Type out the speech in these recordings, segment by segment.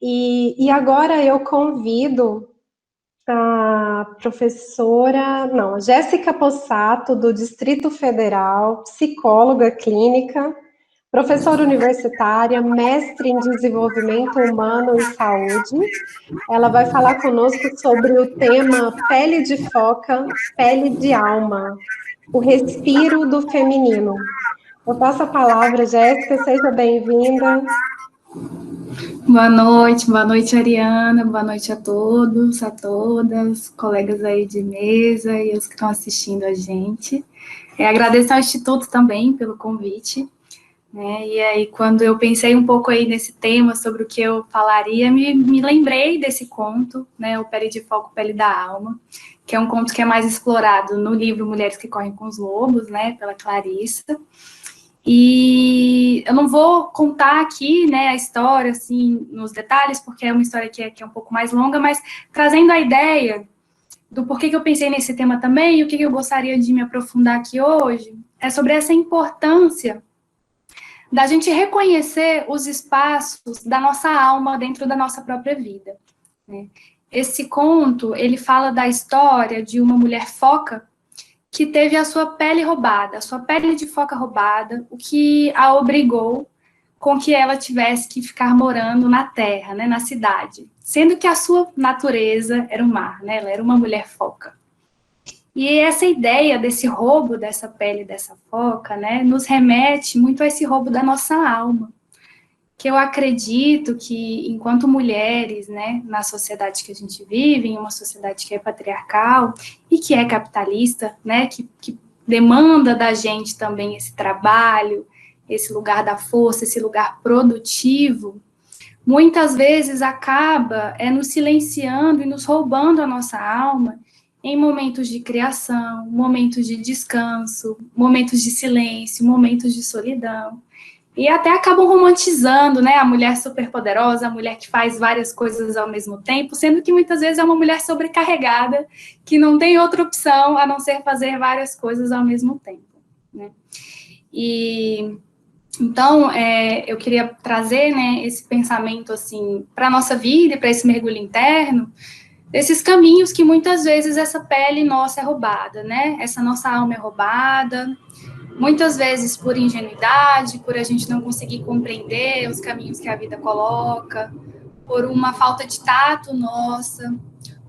E agora eu convido a professora, não, Jéssica Possato, do Distrito Federal, psicóloga clínica, professora universitária, mestre em desenvolvimento humano e saúde. Ela vai falar conosco sobre o tema pele de foca, pele de alma, o respiro do feminino. Eu passo a palavra, Jéssica, seja bem-vinda. Boa noite, Ariana, boa noite a todos, a todas, colegas aí de mesa e os que estão assistindo a gente. Agradeço ao Instituto também pelo convite, né? E aí, quando eu pensei um pouco aí nesse tema, sobre o que eu falaria, me lembrei desse conto, né, o Pele de Foco, Pele da Alma, que é um conto que é mais explorado no livro Mulheres que Correm com os Lobos, né, pela Clarissa. E eu não vou contar aqui, né, a história, assim, nos detalhes, porque é uma história que é um pouco mais longa, mas trazendo a ideia do porquê que eu pensei nesse tema também e o que eu gostaria de me aprofundar aqui hoje, é sobre essa importância da gente reconhecer os espaços da nossa alma dentro da nossa própria vida, né? Esse conto, ele fala da história de uma mulher foca que teve a sua pele roubada, a sua pele de foca roubada, o que a obrigou com que ela tivesse que ficar morando na terra, né, na cidade, sendo que a sua natureza era o mar, né, ela era uma mulher foca. E essa ideia desse roubo dessa pele dessa foca, né, nos remete muito a esse roubo da nossa alma, que eu acredito que, enquanto mulheres, né, na sociedade que a gente vive, em uma sociedade que é patriarcal e que é capitalista, né, que demanda da gente também esse trabalho, esse lugar da força, esse lugar produtivo, muitas vezes acaba nos silenciando e nos roubando a nossa alma em momentos de criação, momentos de descanso, momentos de silêncio, momentos de solidão. E até acabam romantizando, né, a mulher superpoderosa, a mulher que faz várias coisas ao mesmo tempo, sendo que muitas vezes é uma mulher sobrecarregada, que não tem outra opção a não ser fazer várias coisas ao mesmo tempo, né? E então eu queria trazer, né, esse pensamento assim para a nossa vida e para esse mergulho interno, desses caminhos que muitas vezes essa pele nossa é roubada, né? Essa nossa alma é roubada, muitas vezes por ingenuidade, por a gente não conseguir compreender os caminhos que a vida coloca, por uma falta de tato nossa,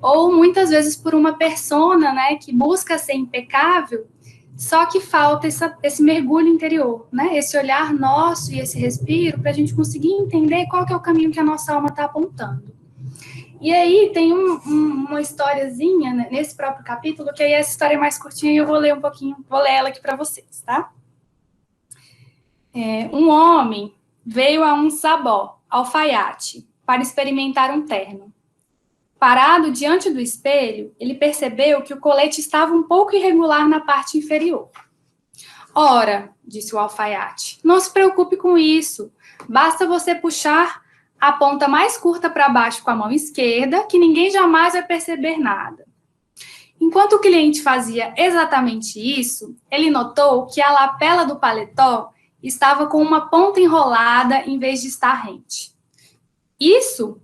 ou muitas vezes por uma persona, né, que busca ser impecável, só que falta esse mergulho interior, né, esse olhar nosso e esse respiro para a gente conseguir entender qual que é o caminho que a nossa alma está apontando. E aí tem uma historiazinha, né, nesse próprio capítulo, que aí essa história é mais curtinha e eu vou ler um pouquinho, vou ler ela aqui para vocês, tá? Um homem veio a um sabó, alfaiate, para experimentar um terno. Parado diante do espelho, ele percebeu que o colete estava um pouco irregular na parte inferior. Ora, disse o alfaiate, não se preocupe com isso. Basta você puxar a ponta mais curta para baixo com a mão esquerda, que ninguém jamais vai perceber nada. Enquanto o cliente fazia exatamente isso, ele notou que a lapela do paletó estava com uma ponta enrolada em vez de estar rente. Isso?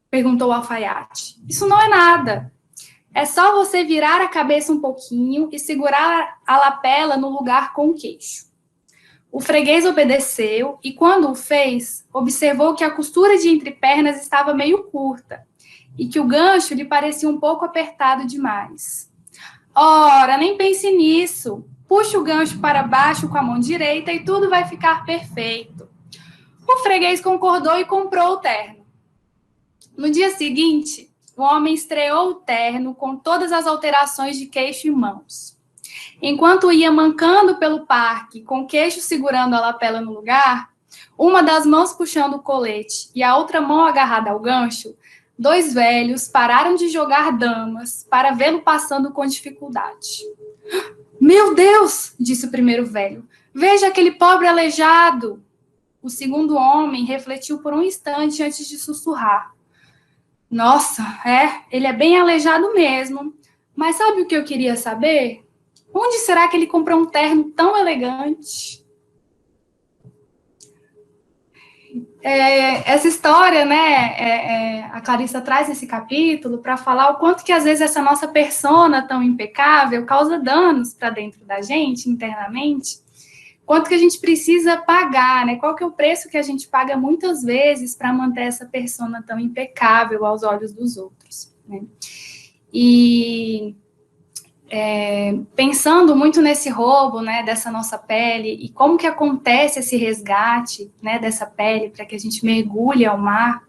Perguntou o alfaiate. Isso não é nada. É só você virar a cabeça um pouquinho e segurar a lapela no lugar com o queixo. O freguês obedeceu e, quando o fez, observou que a costura de entrepernas estava meio curta e que o gancho lhe parecia um pouco apertado demais. Ora, nem pense nisso. Puxe o gancho para baixo com a mão direita e tudo vai ficar perfeito. O freguês concordou e comprou o terno. No dia seguinte, o homem estreou o terno com todas as alterações de queixo e mãos. Enquanto ia mancando pelo parque, com o queixo segurando a lapela no lugar, uma das mãos puxando o colete e a outra mão agarrada ao gancho, dois velhos pararam de jogar damas para vê-lo passando com dificuldade. Meu Deus, disse o primeiro velho, veja aquele pobre aleijado. O segundo homem refletiu por um instante antes de sussurrar. Nossa, ele é bem aleijado mesmo. Mas sabe o que eu queria saber? Onde será que ele comprou um terno tão elegante? essa história, né, a Clarissa traz esse capítulo para falar o quanto que às vezes essa nossa persona tão impecável causa danos para dentro da gente, internamente, quanto que a gente precisa pagar, né, qual que é o preço que a gente paga muitas vezes para manter essa persona tão impecável aos olhos dos outros, né. E pensando muito nesse roubo, né, dessa nossa pele, e como que acontece esse resgate, né, dessa pele, para que a gente mergulhe ao mar,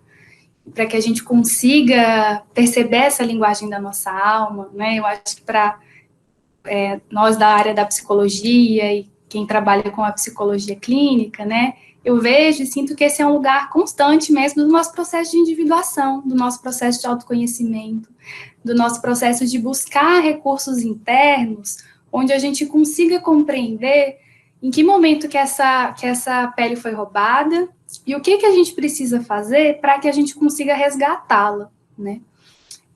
para que a gente consiga perceber essa linguagem da nossa alma, né, eu acho que para nós da área da psicologia e quem trabalha com a psicologia clínica, né, eu vejo e sinto que esse é um lugar constante mesmo do nosso processo de individuação, do nosso processo de autoconhecimento, do nosso processo de buscar recursos internos, onde a gente consiga compreender em que momento que essa pele foi roubada e o que a gente precisa fazer para que a gente consiga resgatá-la, né?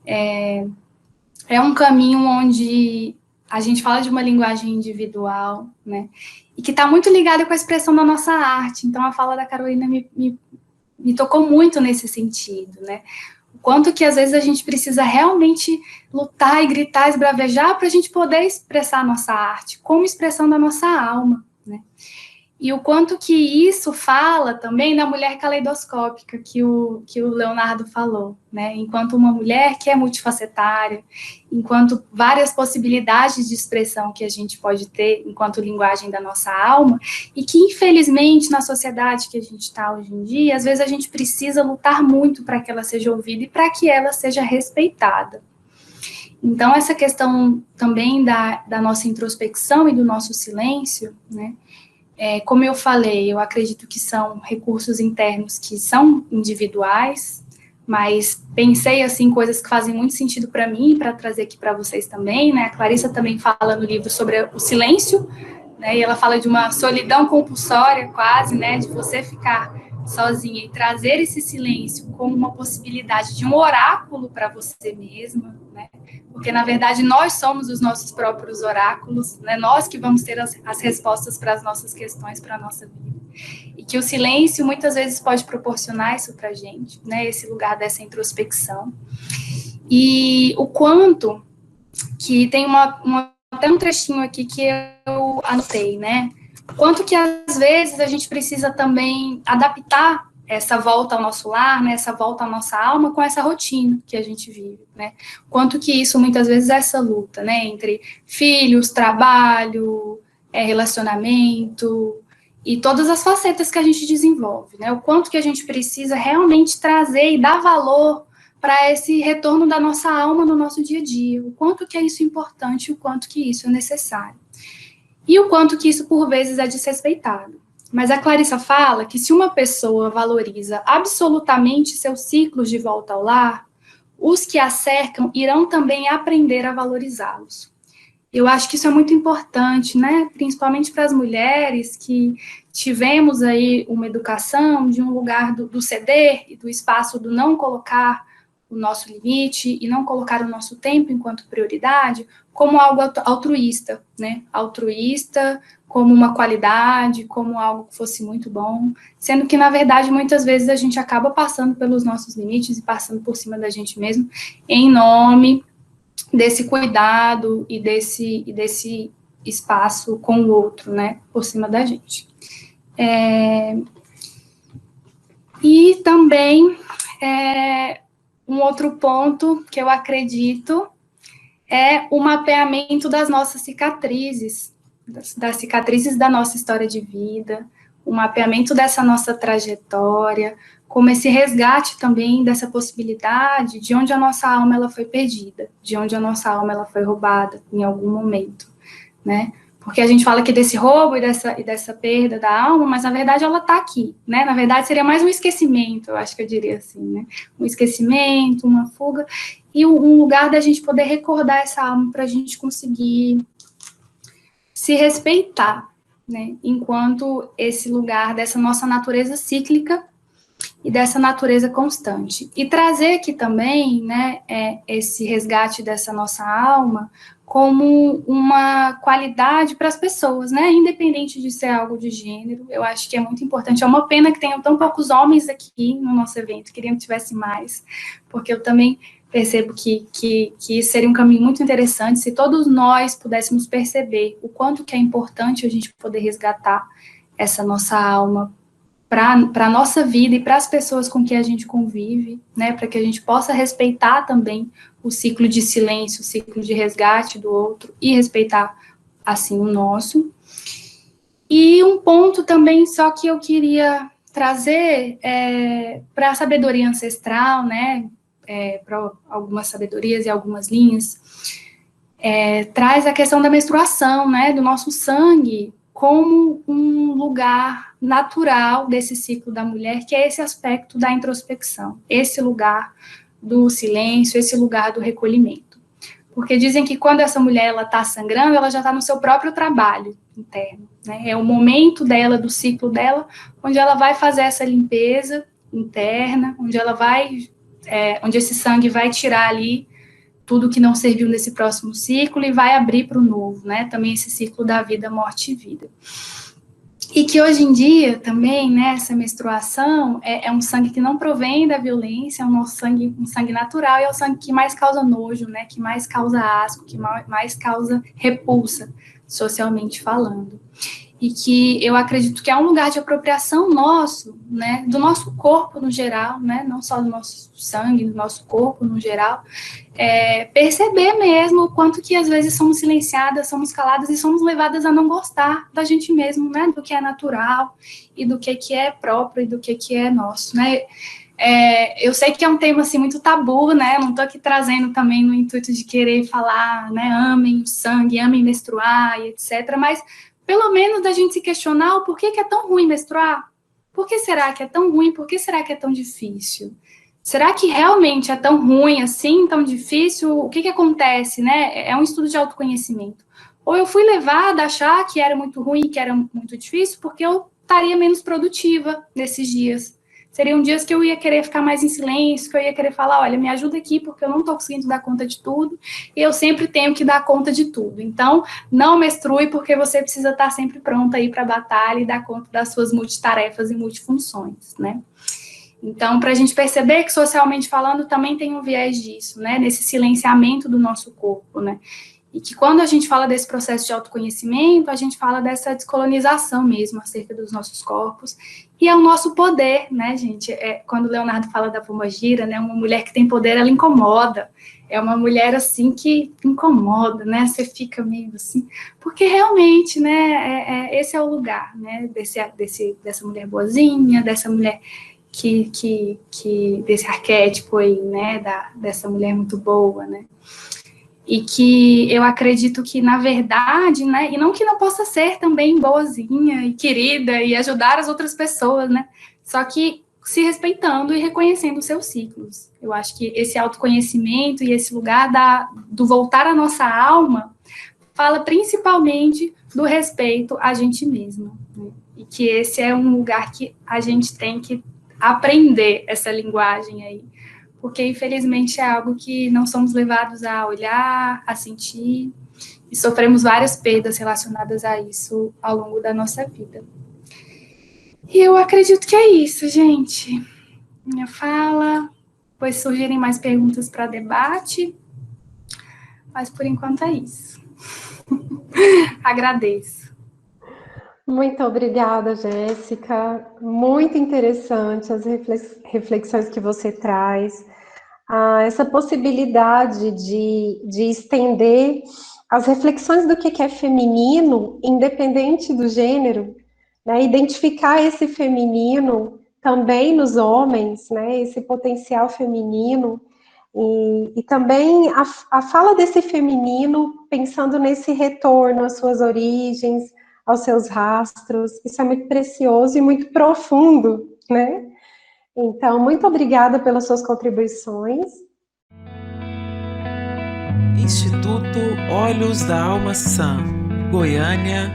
É um caminho onde a gente fala de uma linguagem individual, né? E que está muito ligada com a expressão da nossa arte. Então, a fala da Carolina me tocou muito nesse sentido, né? O quanto que, às vezes, a gente precisa realmente lutar e gritar, esbravejar para a gente poder expressar a nossa arte, como expressão da nossa alma, né? E o quanto que isso fala também da mulher caleidoscópica que o Leonardo falou, né? Enquanto uma mulher que é multifacetária, enquanto várias possibilidades de expressão que a gente pode ter enquanto linguagem da nossa alma, e que, infelizmente, na sociedade que a gente está hoje em dia, às vezes a gente precisa lutar muito para que ela seja ouvida e para que ela seja respeitada. Então, essa questão também da nossa introspecção e do nosso silêncio, né? Como eu falei, eu acredito que são recursos internos que são individuais, mas pensei, assim, coisas que fazem muito sentido para mim, para trazer aqui para vocês também, né? A Clarissa também fala no livro sobre o silêncio, né? E ela fala de uma solidão compulsória, quase, né? De você ficar sozinha e trazer esse silêncio como uma possibilidade de um oráculo para você mesma, né? Porque, na verdade, nós somos os nossos próprios oráculos, né? Nós que vamos ter as respostas para as nossas questões, para a nossa vida. E que o silêncio, muitas vezes, pode proporcionar isso para a gente, né? Esse lugar dessa introspecção. E o quanto que tem até um trechinho aqui que eu anotei, né? O quanto que, às vezes, a gente precisa também adaptar essa volta ao nosso lar, né, essa volta à nossa alma com essa rotina que a gente vive, né? Quanto que isso, muitas vezes, é essa luta, né, entre filhos, trabalho, relacionamento e todas as facetas que a gente desenvolve, né? O quanto que a gente precisa realmente trazer e dar valor para esse retorno da nossa alma no nosso dia a dia, o quanto que é isso importante, o quanto que isso é necessário. E o quanto que isso, por vezes, é desrespeitado. Mas a Clarissa fala que se uma pessoa valoriza absolutamente seus ciclos de volta ao lar, os que a cercam irão também aprender a valorizá-los. Eu acho que isso é muito importante, né? Principalmente para as mulheres que tivemos aí uma educação de um lugar do ceder e do espaço do não colocar o nosso limite e não colocar o nosso tempo enquanto prioridade como algo altruísta, né? Altruísta como uma qualidade, como algo que fosse muito bom, sendo que, na verdade, muitas vezes a gente acaba passando pelos nossos limites e passando por cima da gente mesmo em nome desse cuidado e desse espaço com o outro, né, por cima da gente. E também um outro ponto que eu acredito é o mapeamento das nossas cicatrizes, das cicatrizes da nossa história de vida, o mapeamento dessa nossa trajetória, como esse resgate também dessa possibilidade de onde a nossa alma ela foi perdida, de onde a nossa alma ela foi roubada em algum momento, né? Porque a gente fala aqui desse roubo e dessa perda da alma, mas na verdade ela está aqui, né? Na verdade seria mais um esquecimento, eu acho que eu diria assim, né? Um esquecimento, uma fuga, e um lugar da gente poder recordar essa alma para a gente conseguir se respeitar, né? Enquanto esse lugar dessa nossa natureza cíclica e dessa natureza constante. E trazer aqui também, né, esse resgate dessa nossa alma como uma qualidade para as pessoas, né, independente de ser algo de gênero. Eu acho que é muito importante. É uma pena que tenham tão poucos homens aqui no nosso evento, queria que tivesse mais, porque eu também percebo que isso seria um caminho muito interessante se todos nós pudéssemos perceber o quanto que é importante a gente poder resgatar essa nossa alma para a nossa vida e para as pessoas com que a gente convive, né, para que a gente possa respeitar também o ciclo de silêncio, o ciclo de resgate do outro e respeitar, assim, o nosso. E um ponto também só que eu queria trazer para a sabedoria ancestral, né, para algumas sabedorias e algumas linhas, traz a questão da menstruação, né, do nosso sangue, como um lugar natural desse ciclo da mulher, que é esse aspecto da introspecção, esse lugar do silêncio, esse lugar do recolhimento. Porque dizem que quando essa mulher ela está sangrando, ela já está no seu próprio trabalho interno, né? É o momento dela, do ciclo dela, onde ela vai fazer essa limpeza interna, onde ela vai, onde esse sangue vai tirar ali tudo que não serviu nesse próximo ciclo e vai abrir para o novo, né? Também esse ciclo da vida, morte e vida. E que hoje em dia também, né, essa menstruação é um sangue que não provém da violência, é um sangue natural, e é o sangue que mais causa nojo, né, que mais causa asco, que mais causa repulsa, socialmente falando. E que eu acredito que é um lugar de apropriação nosso, né, do nosso corpo no geral, né, não só do nosso sangue, do nosso corpo no geral, perceber mesmo o quanto que às vezes somos silenciadas, somos caladas e somos levadas a não gostar da gente mesmo, né, do que é natural e do que é próprio e do que é nosso, né. Eu sei que é um tema assim muito tabu, né, eu não estou aqui trazendo também no intuito de querer falar, né, amem o sangue, amem menstruar e etc, mas pelo menos da gente se questionar o porquê que é tão ruim menstruar. Por que será que é tão ruim? Por que será que é tão difícil? Será que realmente é tão ruim assim, tão difícil? O que acontece, né? É um estudo de autoconhecimento. Ou eu fui levada a achar que era muito ruim, que era muito difícil, porque eu estaria menos produtiva nesses dias. Seriam dias que eu ia querer ficar mais em silêncio, que eu ia querer falar, olha, me ajuda aqui, porque eu não estou conseguindo dar conta de tudo, e eu sempre tenho que dar conta de tudo. Então, não menstrue, porque você precisa estar sempre pronta aí para a batalha e dar conta das suas multitarefas e multifunções, né? Então, para a gente perceber que, socialmente falando, também tem um viés disso, né? Nesse silenciamento do nosso corpo, né? E que quando a gente fala desse processo de autoconhecimento, a gente fala dessa descolonização mesmo acerca dos nossos corpos, e é o nosso poder, né, gente? Quando o Leonardo fala da Pombagira, né, uma mulher que tem poder, ela incomoda, é uma mulher, assim, que incomoda, né, você fica meio assim, porque realmente, né, esse é o lugar, né, dessa mulher boazinha, dessa mulher desse arquétipo aí, né, dessa mulher muito boa, né, e que eu acredito que, na verdade, né, e não que não possa ser também boazinha e querida e ajudar as outras pessoas, né, só que se respeitando e reconhecendo os seus ciclos. Eu acho que esse autoconhecimento e esse lugar do voltar à nossa alma fala principalmente do respeito a gente mesma, né, e que esse é um lugar que a gente tem que aprender essa linguagem aí, porque, infelizmente, é algo que não somos levados a olhar, a sentir, e sofremos várias perdas relacionadas a isso ao longo da nossa vida. E eu acredito que é isso, gente. Minha fala, depois surgirem mais perguntas para debate, mas, por enquanto, é isso. Agradeço. Muito obrigada, Jéssica. Muito interessante as reflexões que você traz. Essa possibilidade de estender as reflexões do que é feminino, independente do gênero, né? Identificar esse feminino também nos homens, né? Esse potencial feminino, e também a fala desse feminino pensando nesse retorno às suas origens, aos seus rastros. Isso é muito precioso e muito profundo, né? Então, muito obrigada pelas suas contribuições. Instituto Olhos da Alma Sã, Goiânia,